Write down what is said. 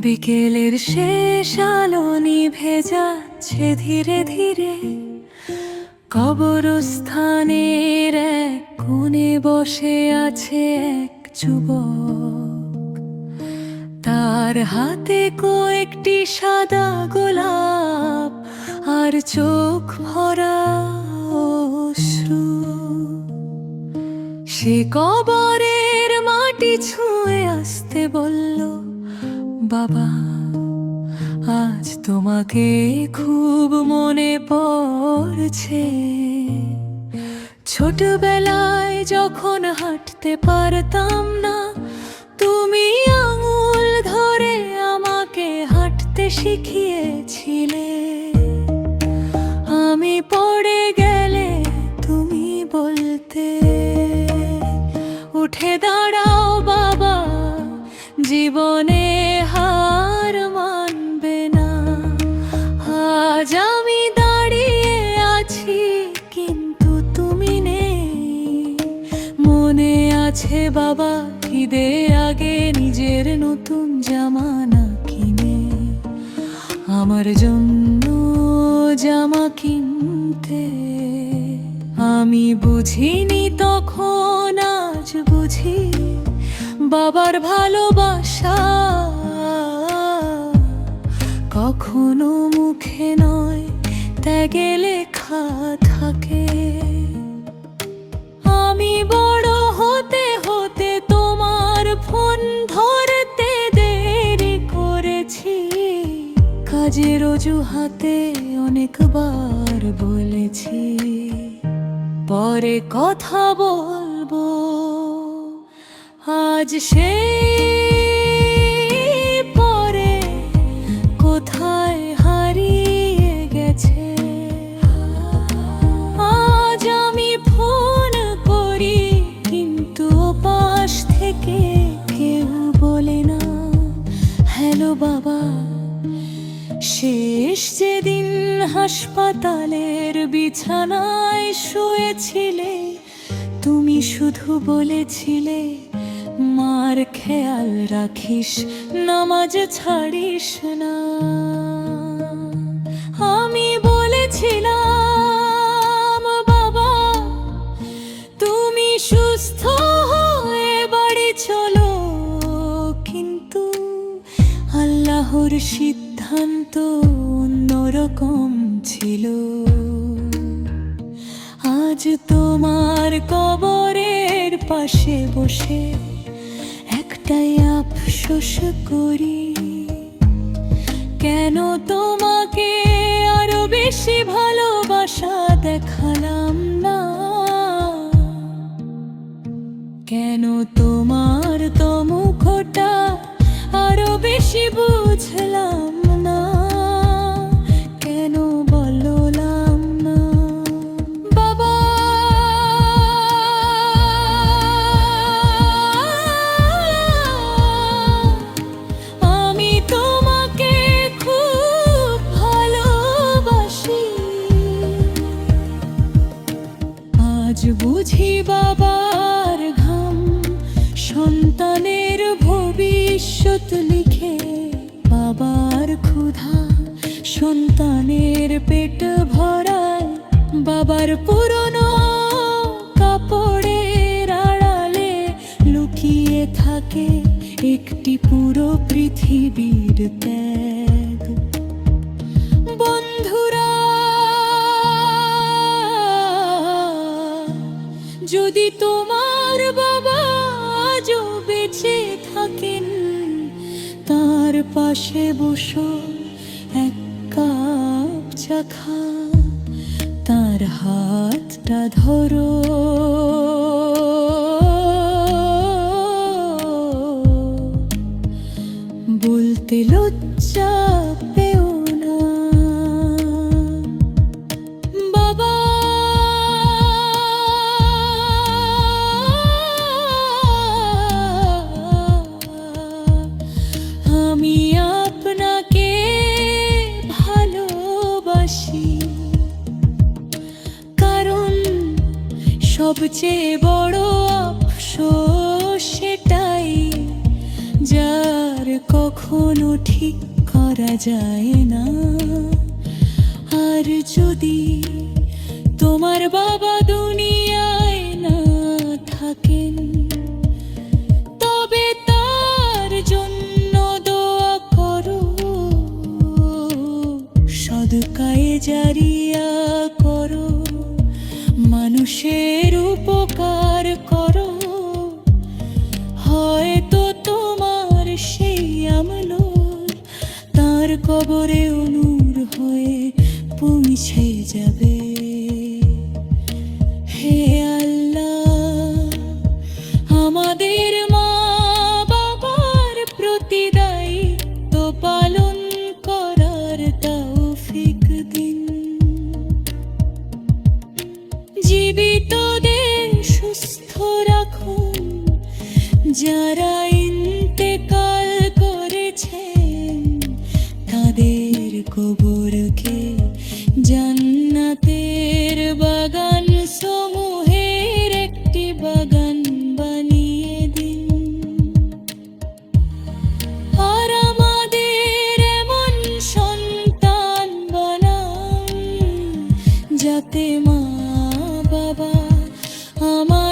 বিকেলের শেষ আলো নিভে যাচ্ছে ধীরে ধীরে। কবরস্থানের এক কোণে বসে আছে এক যুবক, তার হাতে কয়েকটি সাদা গোলাপ আর চোখ ভরা অশ্রু। সে কবরের মাটি ছুঁয়ে আসতে বলল, বাবা, আজ তোমাকে খুব মনে পড়ছে। ছোটবেলায় যখন হাঁটতে পারতাম না, তুমি আঙুল ধরে আমাকে হাঁটতে শিখিয়েছিলে। আমি পড়ে গেলে তুমি বলতে, উঠে দাঁড়াও বাবা, জীবনে হার মানবে না। আজ আমি দাঁড়িয়ে আছি কিন্তু তুমি নেই। মনে আছে বাবা, ঈদে আগে নিজের নতুন জামা কিনে আমার জন্য জামা কিনতে। আমি বুঝিনি তখন, আজ বুঝি বাবার ভালোবাসা কখনো মুখে নয়, ত্যাগে লেখা থাকে। আমি বড় হতে হতে তোমার ফোন ধরতে দেরি করেছি। কাজের অজুহাতে অনেকবার বলেছি পরে কথা বলবো। আজ সেই পরে কোথায় হারিয়ে গেছে। আজ আমি ফোন করি কিন্তু পাশ থেকে কেউ বলে না, হ্যালো বাবা। শেষ যেদিন হাসপাতালের বিছানায় শুয়েছিলে, তুমি শুধু বলেছিলে, মার খেয়াল রাখিস, নামাজ ছাড়িস না। আমি বলেছিলাম, বাবা তুমি সুস্থ হয়ে বাড়ি চলো, কিন্তু আল্লাহর সিদ্ধান্ত অন্যরকম ছিল। আজ তোমার কবরের পাশে বসে একটাই আফসোস করি, কেন তোমাকে আরো বেশি ভালোবাসা দেখালাম না। কেন তোমার তো মুখটা আরো বেশি বুঝলাম না। কেন বললাম না বাবা। আমি তোমাকে খুব ভালোবাসি। আজ বুঝি বাবার ঘাম সন্তানের ভবিষ্যৎ লিখে, বাবার ক্ষুধা সন্তানের পেট ভরায়, বাবার পুরনো কাপড়ের আড়ালে লুকিয়ে থাকে একটি পুরো পৃথিবীর ত্যাগ। বন্ধুরা, যদি তোমার বাবা আজও বেঁচে থাকেন, তার পাশে বসো, এক কাপ চা খা, তার হাতটা ধরো। বলতে লজ্জা পেও না, বাবা চেয়ে বড় আফসোস সেটাই, যার কখনো ঠিক করা যায় না। আর যদি তোমার বাবা দুনিয়ায় না থাকেন, তবে তার জন্য দোয়া করো, সদকায়ে জারিয়া করো, মানুষের উপকার করো। হয়তো তোমার সেই আমল তার কবরে নূর হয়ে পৌঁছে যাবে। হে আল্লাহ, আমাদের মা বাবার প্রতি দায়িত্ব পালন করার তৌফিক দিন। জীবিতদের সুস্থ রাখুন, যারা ইন্তেকাল করেছেন তাদের কবরকে জান্নাতের বাগান সমূহের একটি বাগান বানিয়ে দিন। আর আমাদের এমন সন্তান বানান, যাতে মা বাবা আমার